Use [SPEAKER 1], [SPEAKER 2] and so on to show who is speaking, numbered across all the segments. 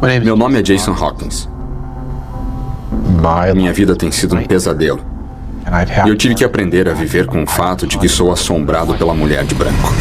[SPEAKER 1] Meu nome é Jason Hawkins. Minha vida tem sido um pesadelo. E eu tive que aprender a viver com o fato de que sou assombrado pela mulher de branco.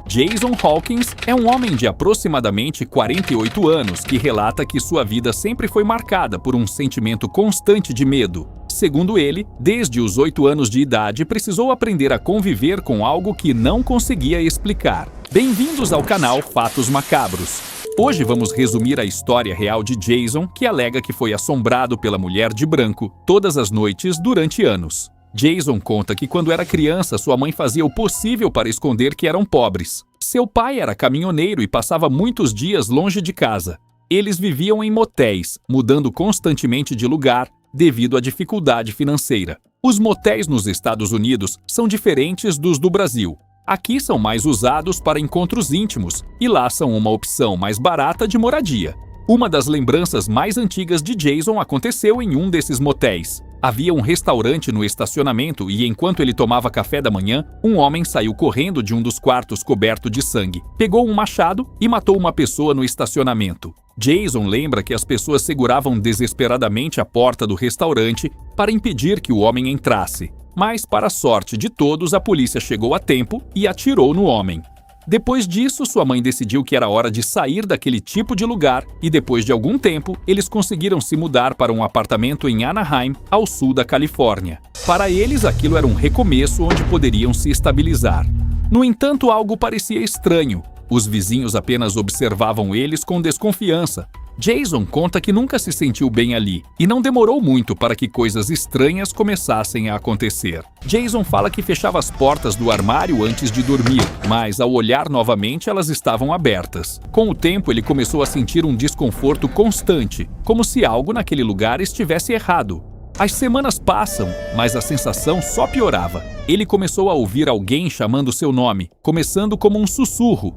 [SPEAKER 2] Jason Hawkins é um homem de aproximadamente 48 anos que relata que sua vida sempre foi marcada por um sentimento constante de medo. Segundo ele, desde os 8 anos de idade, precisou aprender a conviver com algo que não conseguia explicar. Bem-vindos ao canal Fatos Macabros. Hoje vamos resumir a história real de Jason, que alega que foi assombrado pela mulher de branco todas as noites durante anos. Jason conta que quando era criança, sua mãe fazia o possível para esconder que eram pobres. Seu pai era caminhoneiro e passava muitos dias longe de casa. Eles viviam em motéis, mudando constantemente de lugar devido à dificuldade financeira. Os motéis nos Estados Unidos são diferentes dos do Brasil. Aqui são mais usados para encontros íntimos e lá são uma opção mais barata de moradia. Uma das lembranças mais antigas de Jason aconteceu em um desses motéis. Havia um restaurante no estacionamento e enquanto ele tomava café da manhã, um homem saiu correndo de um dos quartos coberto de sangue, pegou um machado e matou uma pessoa no estacionamento. Jason lembra que as pessoas seguravam desesperadamente a porta do restaurante para impedir que o homem entrasse. Mas, para a sorte de todos, a polícia chegou a tempo e atirou no homem. Depois disso, sua mãe decidiu que era hora de sair daquele tipo de lugar e depois de algum tempo, eles conseguiram se mudar para um apartamento em Anaheim, ao sul da Califórnia. Para eles, aquilo era um recomeço onde poderiam se estabilizar. No entanto, algo parecia estranho. Os vizinhos apenas observavam eles com desconfiança. Jason conta que nunca se sentiu bem ali e não demorou muito para que coisas estranhas começassem a acontecer. Jason fala que fechava as portas do armário antes de dormir, mas ao olhar novamente elas estavam abertas. Com o tempo ele começou a sentir um desconforto constante, como se algo naquele lugar estivesse errado. As semanas passam, mas a sensação só piorava. Ele começou a ouvir alguém chamando seu nome, começando como um sussurro.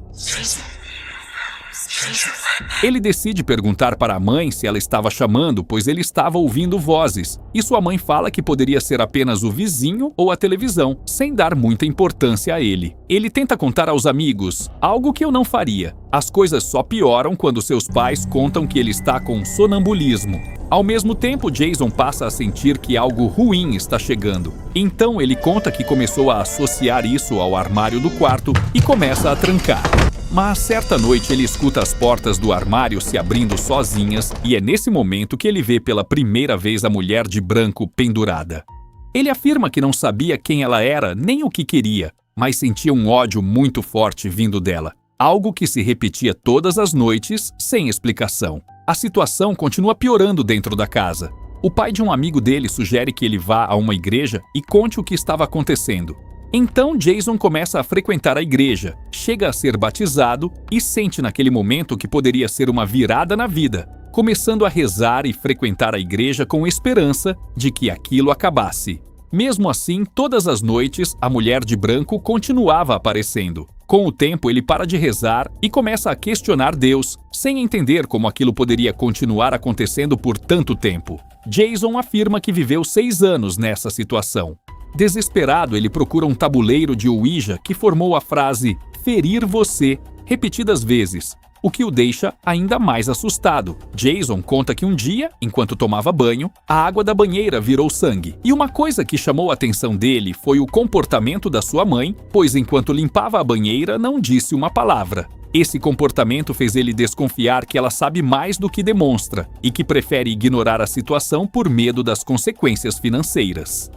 [SPEAKER 2] Ele decide perguntar para a mãe se ela estava chamando, pois ele estava ouvindo vozes, e sua mãe fala que poderia ser apenas o vizinho ou a televisão, sem dar muita importância a ele. Ele tenta contar aos amigos, algo que eu não faria. As coisas só pioram quando seus pais contam que ele está com sonambulismo. Ao mesmo tempo, Jason passa a sentir que algo ruim está chegando. Então ele conta que começou a associar isso ao armário do quarto e começa a trancar. Mas certa noite ele escuta as portas do armário se abrindo sozinhas e é nesse momento que ele vê pela primeira vez a mulher de branco pendurada. Ele afirma que não sabia quem ela era nem o que queria, mas sentia um ódio muito forte vindo dela. Algo que se repetia todas as noites, sem explicação. A situação continua piorando dentro da casa. O pai de um amigo dele sugere que ele vá a uma igreja e conte o que estava acontecendo. Então Jason começa a frequentar a igreja, chega a ser batizado e sente naquele momento que poderia ser uma virada na vida, começando a rezar e frequentar a igreja com esperança de que aquilo acabasse. Mesmo assim, todas as noites, a mulher de branco continuava aparecendo. Com o tempo, ele para de rezar e começa a questionar Deus, sem entender como aquilo poderia continuar acontecendo por tanto tempo. Jason afirma que viveu 6 anos nessa situação. Desesperado, ele procura um tabuleiro de Ouija que formou a frase "ferir você" repetidas vezes, o que o deixa ainda mais assustado. Jason conta que um dia, enquanto tomava banho, a água da banheira virou sangue. E uma coisa que chamou a atenção dele foi o comportamento da sua mãe, pois enquanto limpava a banheira não disse uma palavra. Esse comportamento fez ele desconfiar que ela sabe mais do que demonstra e que prefere ignorar a situação por medo das consequências financeiras.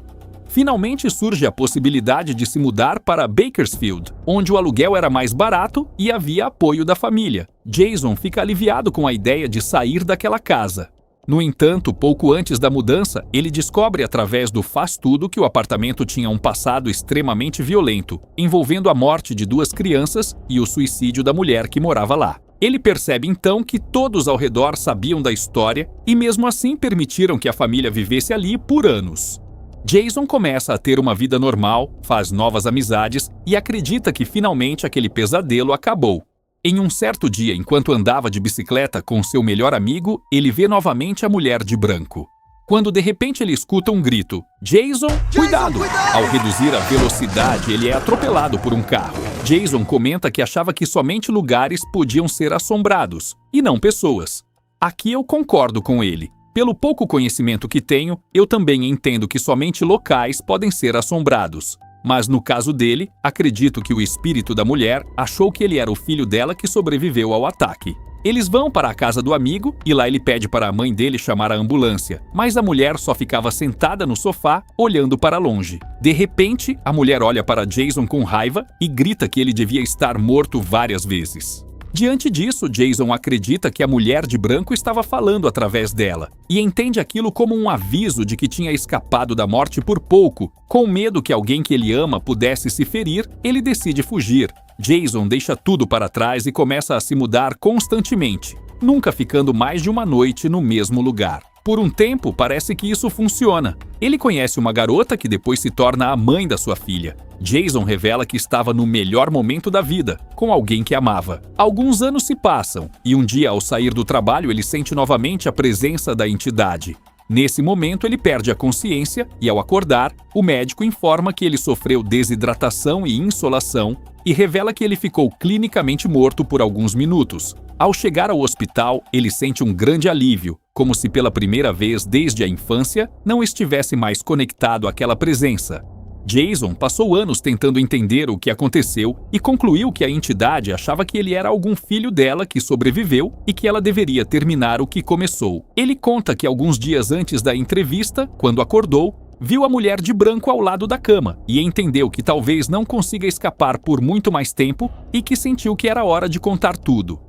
[SPEAKER 2] Finalmente surge a possibilidade de se mudar para Bakersfield, onde o aluguel era mais barato e havia apoio da família. Jason fica aliviado com a ideia de sair daquela casa. No entanto, pouco antes da mudança, ele descobre através do faz-tudo que o apartamento tinha um passado extremamente violento, envolvendo a morte de 2 crianças e o suicídio da mulher que morava lá. Ele percebe então que todos ao redor sabiam da história e mesmo assim permitiram que a família vivesse ali por anos. Jason começa a ter uma vida normal, faz novas amizades e acredita que finalmente aquele pesadelo acabou. Em um certo dia, enquanto andava de bicicleta com seu melhor amigo, ele vê novamente a mulher de branco. Quando de repente ele escuta um grito: "Jason, cuidado!" Ao reduzir a velocidade, ele é atropelado por um carro. Jason comenta que achava que somente lugares podiam ser assombrados, e não pessoas. Aqui eu concordo com ele. Pelo pouco conhecimento que tenho, eu também entendo que somente locais podem ser assombrados. Mas no caso dele, acredito que o espírito da mulher achou que ele era o filho dela que sobreviveu ao ataque. Eles vão para a casa do amigo e lá ele pede para a mãe dele chamar a ambulância, mas a mulher só ficava sentada no sofá, olhando para longe. De repente, a mulher olha para Jason com raiva e grita que ele devia estar morto várias vezes. Diante disso, Jason acredita que a mulher de branco estava falando através dela e entende aquilo como um aviso de que tinha escapado da morte por pouco. Com medo que alguém que ele ama pudesse se ferir, ele decide fugir. Jason deixa tudo para trás e começa a se mudar constantemente, nunca ficando mais de uma noite no mesmo lugar. Por um tempo, parece que isso funciona. Ele conhece uma garota que depois se torna a mãe da sua filha. Jason revela que estava no melhor momento da vida, com alguém que amava. Alguns anos se passam, e um dia, ao sair do trabalho, ele sente novamente a presença da entidade. Nesse momento, ele perde a consciência e, ao acordar, o médico informa que ele sofreu desidratação e insolação e revela que ele ficou clinicamente morto por alguns minutos. Ao chegar ao hospital, ele sente um grande alívio, como se pela primeira vez desde a infância não estivesse mais conectado àquela presença. Jason passou anos tentando entender o que aconteceu e concluiu que a entidade achava que ele era algum filho dela que sobreviveu e que ela deveria terminar o que começou. Ele conta que alguns dias antes da entrevista, quando acordou, viu a mulher de branco ao lado da cama e entendeu que talvez não consiga escapar por muito mais tempo e que sentiu que era hora de contar tudo.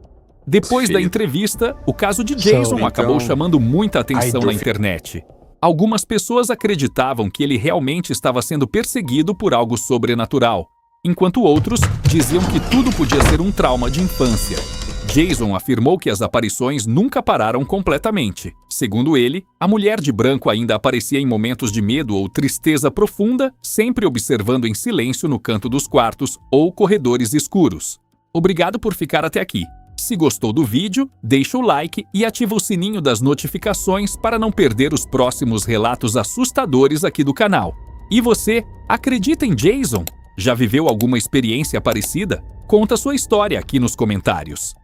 [SPEAKER 2] Depois da entrevista, o caso de Jason acabou chamando muita atenção na internet. Algumas pessoas acreditavam que ele realmente estava sendo perseguido por algo sobrenatural, enquanto outros diziam que tudo podia ser um trauma de infância. Jason afirmou que as aparições nunca pararam completamente. Segundo ele, a mulher de branco ainda aparecia em momentos de medo ou tristeza profunda, sempre observando em silêncio no canto dos quartos ou corredores escuros. Obrigado por ficar até aqui. Se gostou do vídeo, deixa o like e ativa o sininho das notificações para não perder os próximos relatos assustadores aqui do canal. E você, acredita em Jason? Já viveu alguma experiência parecida? Conta sua história aqui nos comentários.